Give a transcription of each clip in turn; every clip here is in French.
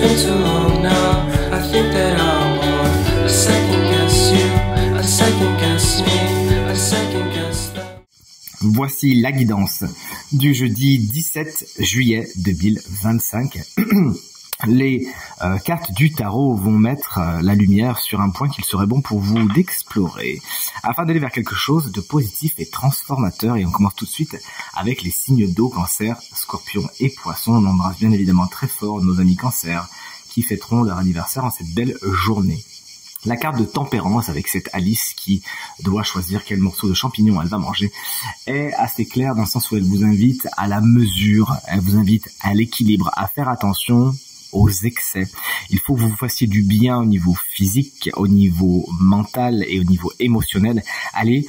been too long now. I think that I want a second guess you, a second guess me, a second guess that. Voici la guidance du jeudi 17 juillet 2025. Les cartes du tarot vont mettre la lumière sur un point qu'il serait bon pour vous d'explorer afin d'aller vers quelque chose de positif et transformateur. Et on commence tout de suite avec les signes d'eau, Cancer, Scorpion et Poisson. On embrasse bien évidemment très fort nos amis Cancer qui fêteront leur anniversaire en cette belle journée. La carte de tempérance avec cette Alice qui doit choisir quel morceau de champignon elle va manger est assez claire dans le sens où elle vous invite à la mesure, elle vous invite à l'équilibre, à faire attention aux excès. Il faut que vous fassiez du bien au niveau physique, au niveau mental et au niveau émotionnel. Allez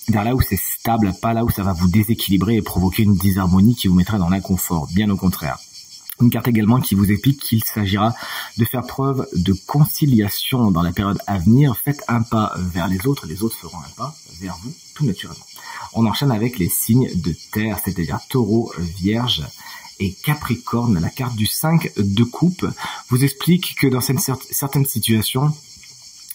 vers là où c'est stable, pas là où ça va vous déséquilibrer et provoquer une disharmonie qui vous mettra dans l'inconfort, bien au contraire. Une carte également qui vous explique qu'il s'agira de faire preuve de conciliation dans la période à venir. Faites un pas vers les autres feront un pas vers vous, tout naturellement. On enchaîne avec les signes de terre, c'est-à-dire Taureau, Vierge et Capricorne. La carte du 5 de coupe vous explique que dans certaines situations,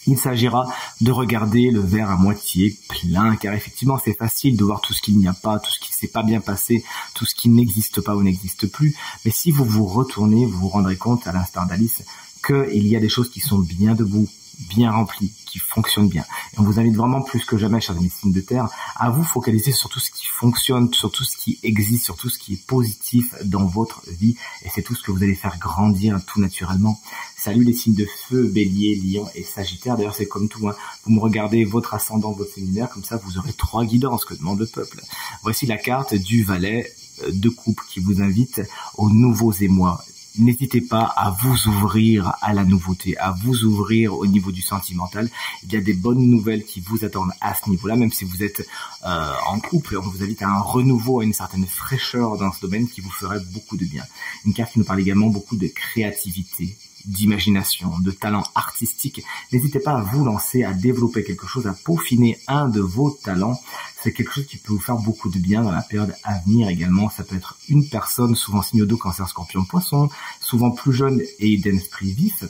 il s'agira de regarder le verre à moitié plein, car effectivement c'est facile de voir tout ce qu'il n'y a pas, tout ce qui ne s'est pas bien passé, tout ce qui n'existe pas ou n'existe plus. Mais si vous vous retournez, vous vous rendrez compte, à l'instar d'Alice, qu'il y a des choses qui sont bien debout, bien remplies, qui fonctionnent bien. Et on vous invite vraiment plus que jamais, chers amis signes de terre, à vous focaliser sur tout ce qui fonctionne, sur tout ce qui existe, sur tout ce qui est positif dans votre vie. Et c'est tout ce que vous allez faire grandir tout naturellement. Salut les signes de feu, Bélier, Lion et Sagittaire. D'ailleurs, c'est comme tout, hein. Vous me regardez votre ascendant, votre séminaire, comme ça vous aurez 3 guidances que demande le peuple. Voici la carte du valet de coupe qui vous invite aux nouveaux émois. N'hésitez pas à vous ouvrir à la nouveauté, à vous ouvrir au niveau du sentimental. Il y a des bonnes nouvelles qui vous attendent à ce niveau-là, même si vous êtes en couple. On vous invite à un renouveau, à une certaine fraîcheur dans ce domaine qui vous ferait beaucoup de bien. Une carte qui nous parle également beaucoup de créativité, d'imagination, de talent artistique. N'hésitez pas à vous lancer, à développer quelque chose, à peaufiner un de vos talents. C'est quelque chose qui peut vous faire beaucoup de bien dans la période à venir également. Ça peut être une personne, souvent signe d'eau, Cancer, Scorpion, Poisson, souvent plus jeune et d'esprit vif,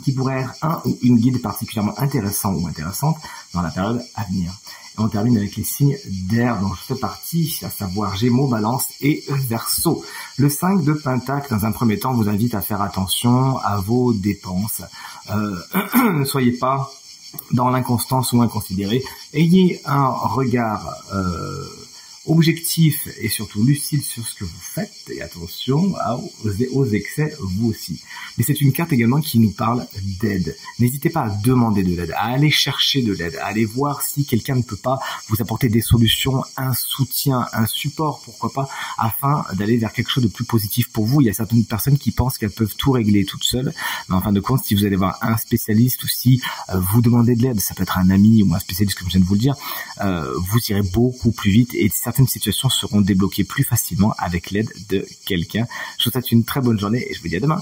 qui pourrait être un ou une guide particulièrement intéressant ou intéressante dans la période à venir. Et on termine avec les signes d'air dont je fais partie, à savoir Gémeaux, Balance et Verseau. Le 5 de Pentacle, dans un premier temps, vous invite à faire attention à vos dépenses. Ne soyez pas dans l'inconstance ou inconsidéré. Ayez un regard objectif et surtout lucide sur ce que vous faites et attention aux excès vous aussi. Mais c'est une carte également qui nous parle d'aide. N'hésitez pas à demander de l'aide, à aller chercher de l'aide, à aller voir si quelqu'un ne peut pas vous apporter des solutions, un soutien, un support, pourquoi pas, afin d'aller vers quelque chose de plus positif pour vous. Il y a certaines personnes qui pensent qu'elles peuvent tout régler toutes seules, mais en fin de compte, si vous allez voir un spécialiste ou si vous demandez de l'aide, ça peut être un ami ou un spécialiste comme je viens de vous le dire, vous irez beaucoup plus vite et certaines situations seront débloquées plus facilement avec l'aide de quelqu'un. Je vous souhaite une très bonne journée et je vous dis à demain.